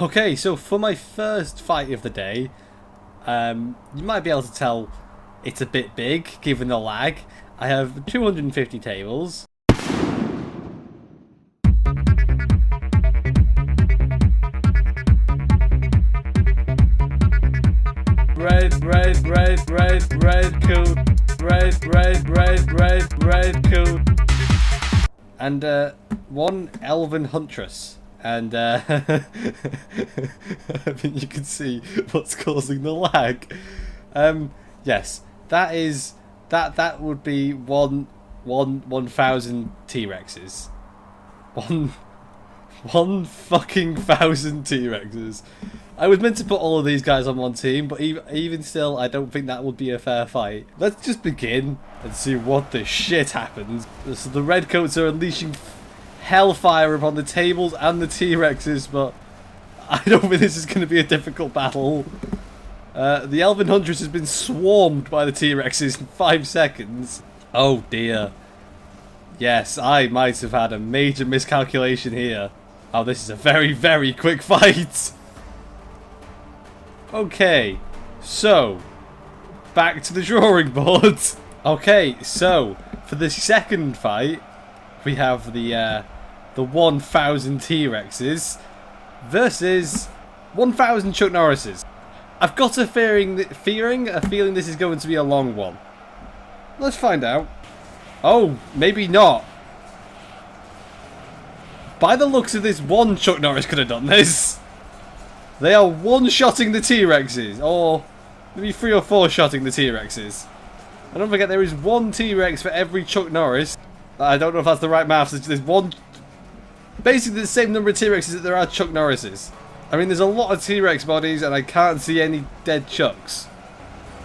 Okay, so for my first fight of the day, you might be able to tell it's a bit big given the lag. I have 250 tables. Red, cool. Cool. And one elven huntress. And I think you can see what's causing the lag. Yes, that would be 1,000 T-Rexes. One fucking thousand T-Rexes. I was meant to put all of these guys on one team, but even still, I don't think that would be a fair fight. Let's just begin and see what the shit happens. So the redcoats are unleashing hellfire upon the tables and the T-Rexes, but I don't think this is going to be a difficult battle. The Elven Huntress has been swarmed by the T-Rexes in 5 seconds. Oh dear. Yes, I might have had a major miscalculation here. Oh, this is a very, very quick fight. Okay, so back to the drawing board. Okay, so for the second fight, we have the 1,000 T-Rexes versus 1,000 Chuck Norris's. I've got a feeling this is going to be a long one. Let's find out. Oh, maybe not. By the looks of this, one Chuck Norris could have done this. They are one-shotting the T-Rexes, or maybe 3 or 4-shotting the T-Rexes. And don't forget, there is one T-Rex for every Chuck Norris. I don't know if that's the right math. There's one, basically the same number of T-Rexes that there are Chuck Norris's. I mean, there's a lot of T-Rex bodies, and I can't see any dead Chucks.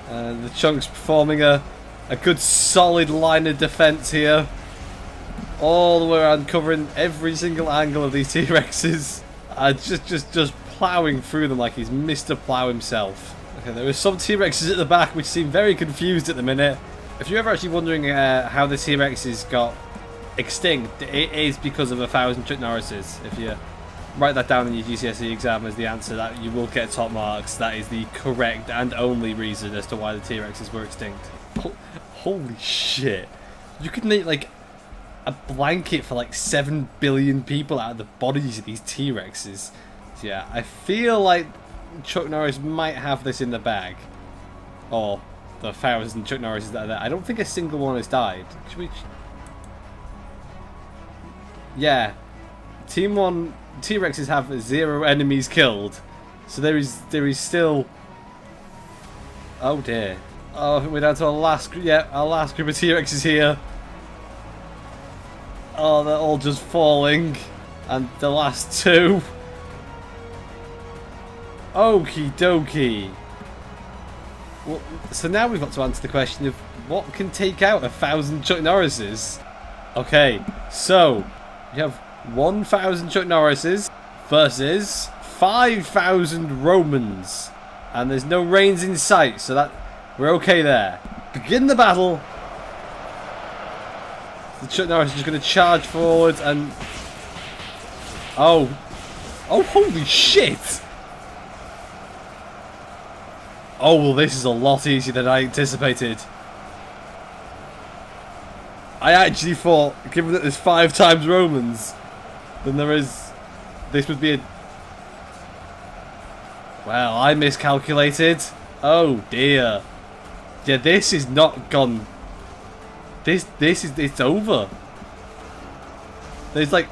The Chuck's performing a good solid line of defense here, all the way around, covering every single angle of these T-Rexes. Just plowing through them like he's Mr. Plow himself. Okay, there are some T-Rexes at the back which seem very confused at the minute. If you're ever actually wondering how the T-Rexes got extinct, it is because of 1,000 Chuck Norris's. If you write that down in your GCSE exam as the answer, that you will get top marks. That is the correct and only reason as to why the T-Rexes were extinct. Holy shit. You could make like a blanket for like 7 billion people out of the bodies of these T-Rexes. So yeah, I feel like Chuck Norris might have this in the bag. Or the 1,000 Chuck Norrises that are there. I don't think a single one has died. Should we... Yeah. Team 1 T-Rexes have 0 enemies killed. So there is still... Oh dear. Oh, I think we're down to our last group. Yeah, our last group of T-Rexes here. Oh, they're all just falling. And the last 2. Okie dokie. Well, so now we've got to answer the question of what can take out 1,000 Chuck Norris's. Okay, so you have 1,000 Chuck Norris's versus 5,000 Romans. And there's no rains in sight, so that we're okay there. Begin the battle. The Chuck Norris is just going to charge forward and... Oh, holy shit! Oh, well, this is a lot easier than I anticipated. I actually thought, given that there's 5 times Romans, then there is... This would be a... Well, I miscalculated. Oh, dear. Yeah, this is not gone... It's over. There's like...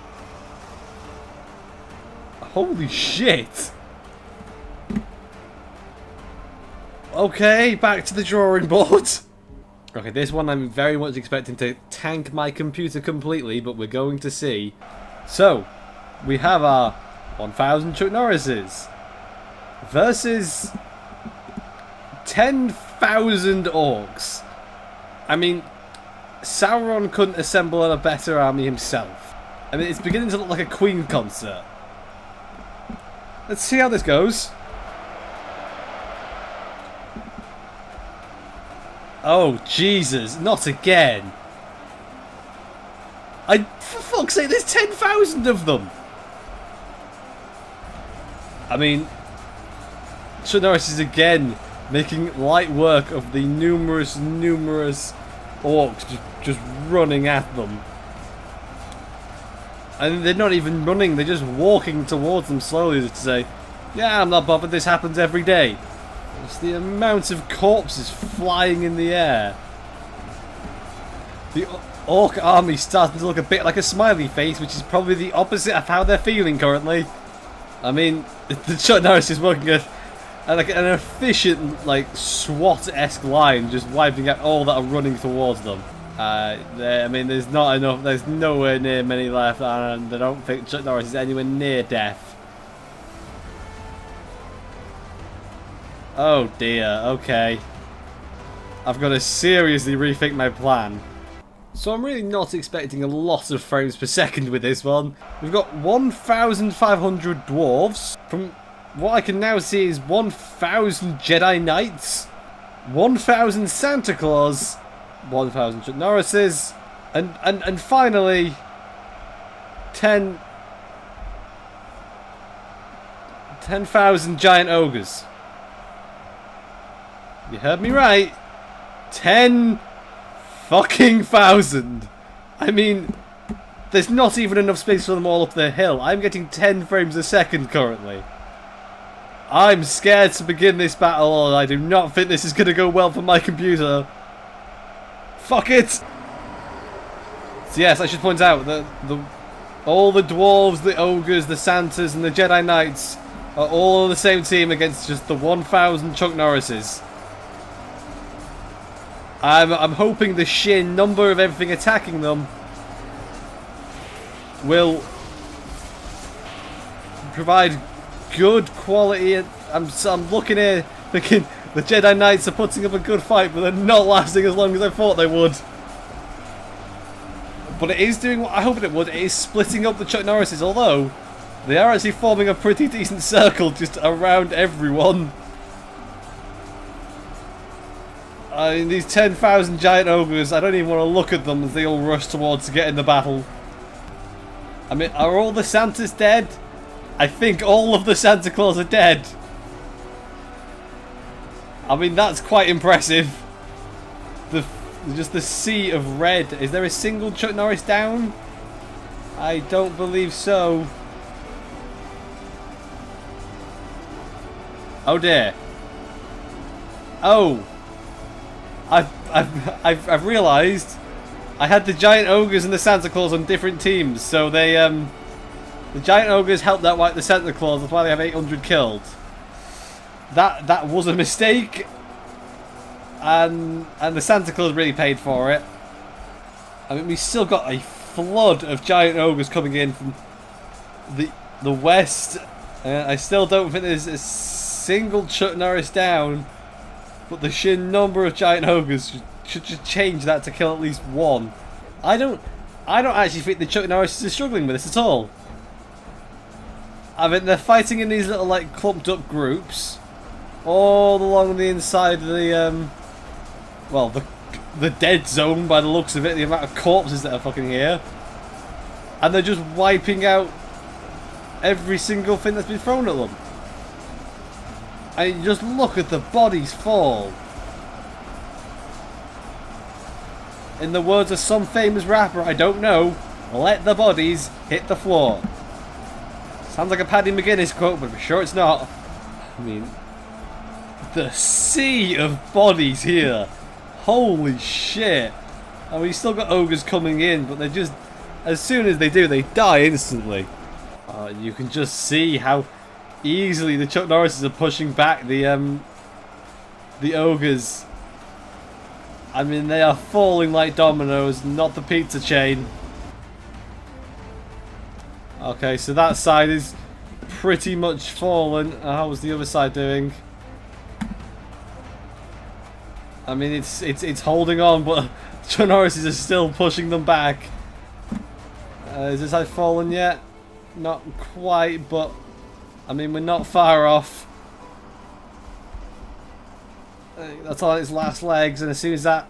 Holy shit. Okay, back to the drawing board. Okay, this one I'm very much expecting to tank my computer completely, but we're going to see. So, we have our 1,000 Chuck Norris's versus 10,000 orcs. I mean, Sauron couldn't assemble a better army himself. I mean, it's beginning to look like a Queen concert. Let's see how this goes. Oh, Jesus, not again. For fuck's sake, there's 10,000 of them. I mean, Chuck Norris is again making light work of the numerous orcs just running at them. And they're not even running, they're just walking towards them slowly to say, yeah, I'm not bothered, this happens every day. It's the amount of corpses flying in the air. The orc army starting to look a bit like a smiley face, which is probably the opposite of how they're feeling currently. I mean, the Chuck Norris is working at like an efficient, like SWAT-esque line, just wiping out all that are running towards them. I mean, there's not enough. There's nowhere near many left, and I don't think Chuck Norris is anywhere near death. Oh dear. Okay, I've got to seriously rethink my plan. So I'm really not expecting a lot of frames per second with this one. We've got 1,500 dwarves. From what I can now see is 1,000 Jedi Knights, 1,000 Santa Claus, 1,000 Chuck Norrises, and finally 10,000 giant ogres. You heard me right. 10 fucking thousand. I mean, there's not even enough space for them all up the hill. I'm getting 10 frames a second currently. I'm scared to begin this battle, and I do not think this is going to go well for my computer. Fuck it! So yes, I should point out that all the dwarves, the ogres, the Santas, and the Jedi Knights are all on the same team against just the 1,000 Chuck Norrises. I'm hoping the sheer number of everything attacking them will provide good quality. I'm looking here thinking the Jedi Knights are putting up a good fight, but they're not lasting as long as I thought they would. But it is doing what I hoped it would. It is splitting up the Chuck Norrises, although they are actually forming a pretty decent circle just around everyone. I mean, these 10,000 giant ogres, I don't even want to look at them as they all rush towards to get in the battle. I mean, are all the Santas dead? I think all of the Santa Claus are dead. I mean, that's quite impressive. Just the sea of red. Is there a single Chuck Norris down? I don't believe so. Oh dear. Oh. I've realised I had the giant ogres and the Santa Claus on different teams, so they the giant ogres helped out wipe the Santa Claus. That's why they have 800 killed. That was a mistake, and the Santa Claus really paid for it. I mean, we still got a flood of giant ogres coming in from the west. I still don't think there's a single Chuck Norris down. But the sheer number of giant ogres should just change that to kill at least one. I don't actually think the Chuck Norris is struggling with this at all. I mean, they're fighting in these little, like, clumped up groups all along the inside of the well, the dead zone by the looks of it. The amount of corpses that are fucking here, and they're just wiping out every single thing that's been thrown at them. And just look at the bodies fall. In the words of some famous rapper, I don't know, let the bodies hit the floor. Sounds like a Paddy McGuinness quote, but I'm sure it's not. I mean, the sea of bodies here. Holy shit. And we still got ogres coming in, but they're just, as soon as they do, they die instantly. You can just see how easily the Chuck Norrises are pushing back the ogres. I mean, they are falling like dominoes, not the pizza chain. Okay, so that side is pretty much fallen. How was the other side doing? I mean, it's holding on, but Chuck Norrises are still pushing them back. Is this side fallen yet? Not quite, but I mean, we're not far off. That's on its last legs, and as soon as that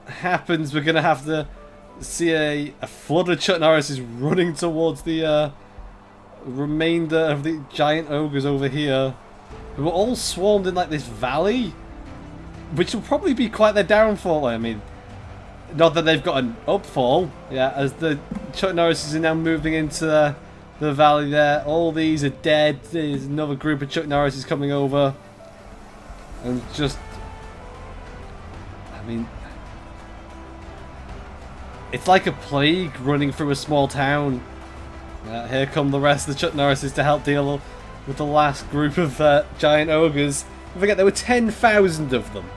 happens, we're going to have to see a flood of Chuck Norrises running towards the remainder of the giant ogres over here, who are all swarmed in like this valley, which will probably be quite their downfall. I mean, not that they've got an upfall, yeah, as the Chuck Norrises are now moving into the valley there. All these are dead. There's another group of Chuck Norrises coming over. And just... I mean... It's like a plague running through a small town. Here come the rest of the Chuck Norrises to help deal with the last group of giant ogres. Don't forget, there were 10,000 of them.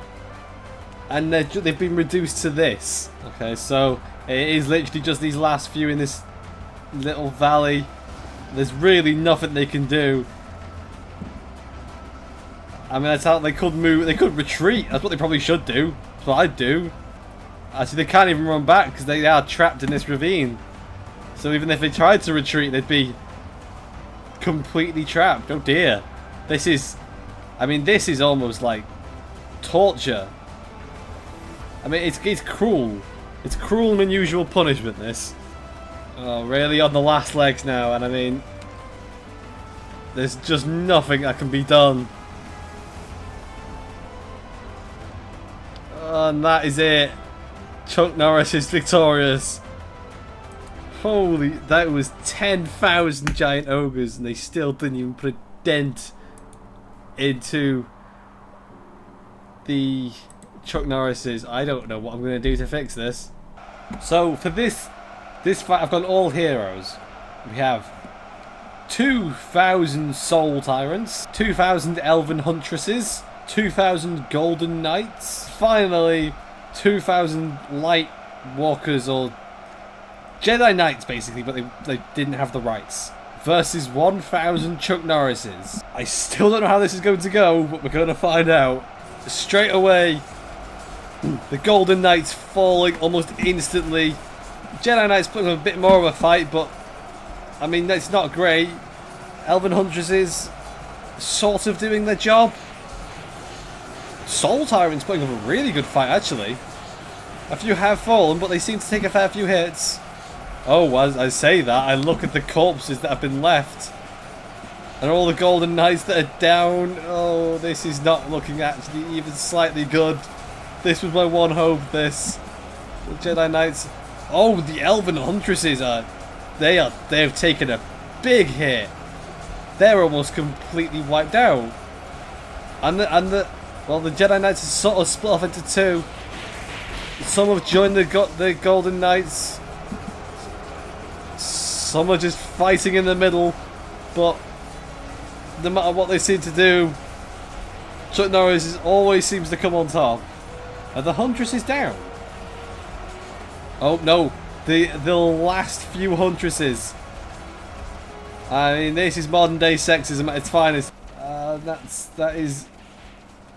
And they've been reduced to this. Okay, so it is literally just these last few in this little valley. There's really nothing they can do. I mean, that's how they could move. They could retreat. That's what they probably should do. That's what I'd do. Actually, they can't even run back because they are trapped in this ravine. So even if they tried to retreat, they'd be completely trapped. Oh dear. This is... I mean, this is almost like torture. I mean, it's cruel. It's cruel and unusual punishment, this. Oh, really on the last legs now, and I mean... There's just nothing that can be done. And that is it. Chuck Norris is victorious. Holy, that was 10,000 giant ogres and they still didn't even put a dent into the Chuck Norris's. I don't know what I'm going to do to fix this. So for this fight, I've gone all heroes. We have 2,000 soul tyrants, 2,000 elven huntresses, 2,000 golden knights, finally 2,000 light walkers or Jedi Knights basically, but they didn't have the rights. Versus 1,000 Chuck Norrises. I still don't know how this is going to go, but we're going to find out. Straight away, the Golden Knights falling almost instantly. Jedi Knights putting a bit more of a fight, but I mean, that's not great. Elven Huntresses sort of doing their job. Soul Tyrants putting up a really good fight, actually. A few have fallen, but they seem to take a fair few hits. Oh, as I say that, I look at the corpses that have been left. And all the Golden Knights that are down. Oh, this is not looking actually even slightly good. This was my one hope, this. The Jedi Knights. Oh, the Elven Huntresses are... They have taken a big hit. They're almost completely wiped out. And the Jedi Knights are sort of split off into two. Some have joined the Golden Knights. Some are just fighting in the middle, but no matter what they seem to do, Chuck Norris always seems to come on top. And the Huntress is down. Oh no, the last few Huntresses. I mean, this is modern day sexism at its finest. That is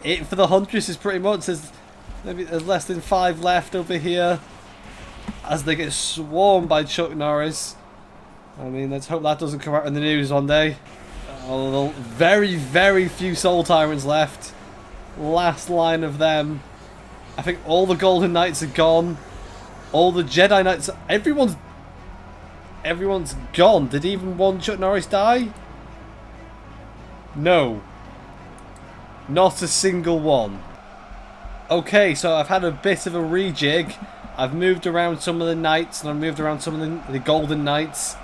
it for the Huntresses pretty much. There's less than 5 left over here as they get swarmed by Chuck Norris. I mean, let's hope that doesn't come out in the news one day. Very, very few Soul Tyrants left. Last line of them. I think all the Golden Knights are gone. All the Jedi Knights... Everyone's gone. Did even one Chuck Norris die? No. Not a single one. Okay, so I've had a bit of a rejig. I've moved around some of the Knights and I've moved around some of the Golden Knights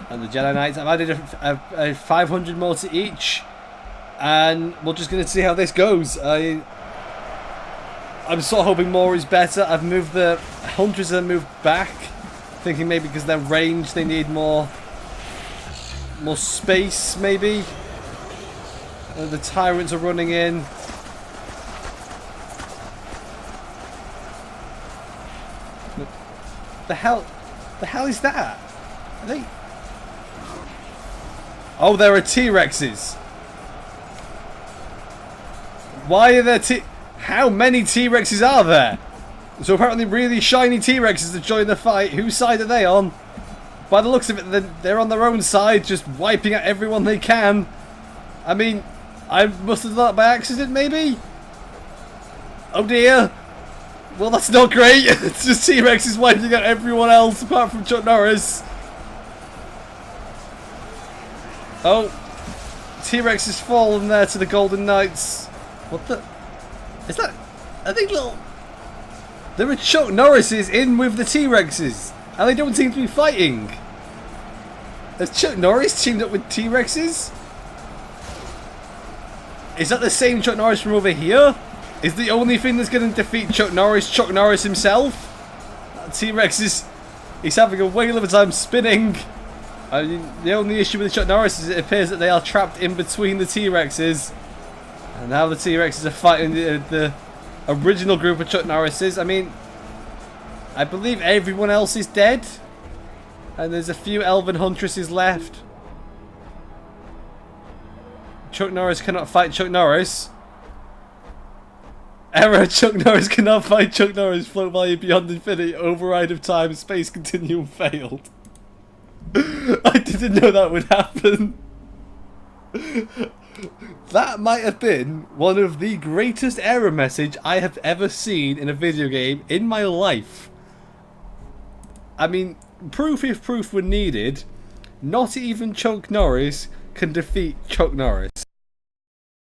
and the Jedi Knights. I've added a 500 more to each, and we're just going to see how this goes. I'm sort of hoping more is better. I've moved the Hunters and moved back, thinking maybe because they're ranged they need more space maybe. The Tyrants are running in. The hell is that? Are they... Oh, there are T-Rexes. Why are there How many T-Rexes are there? So apparently really shiny T-Rexes have joined the fight. Whose side are they on? By the looks of it, they're on their own side, just wiping out everyone they can. I mean, I must have done that by accident, maybe? Oh dear. Well, that's not great. It's just T-Rexes wiping out everyone else apart from Chuck Norris. Oh, T-Rex has fallen there to the Golden Knights. What the? Is that? I think little. There are Chuck Norris's in with the T-Rexes, and they don't seem to be fighting. Has Chuck Norris teamed up with T-Rexes? Is that the same Chuck Norris from over here? Is the only thing that's going to defeat Chuck Norris himself? T-Rex he's having a whale of a time spinning. I mean, the only issue with Chuck Norris is it appears that they are trapped in between the T-Rexes. And now the T-Rexes are fighting the original group of Chuck Norris's. I mean, I believe everyone else is dead. And there's a few elven huntresses left. Chuck Norris cannot fight Chuck Norris. Error, Chuck Norris cannot fight Chuck Norris. Float value beyond infinity. Override of time. Space continuum failed. I didn't know that would happen. That might have been one of the greatest error message I have ever seen in a video game in my life. I mean, proof if proof were needed, not even Chuck Norris can defeat Chuck Norris.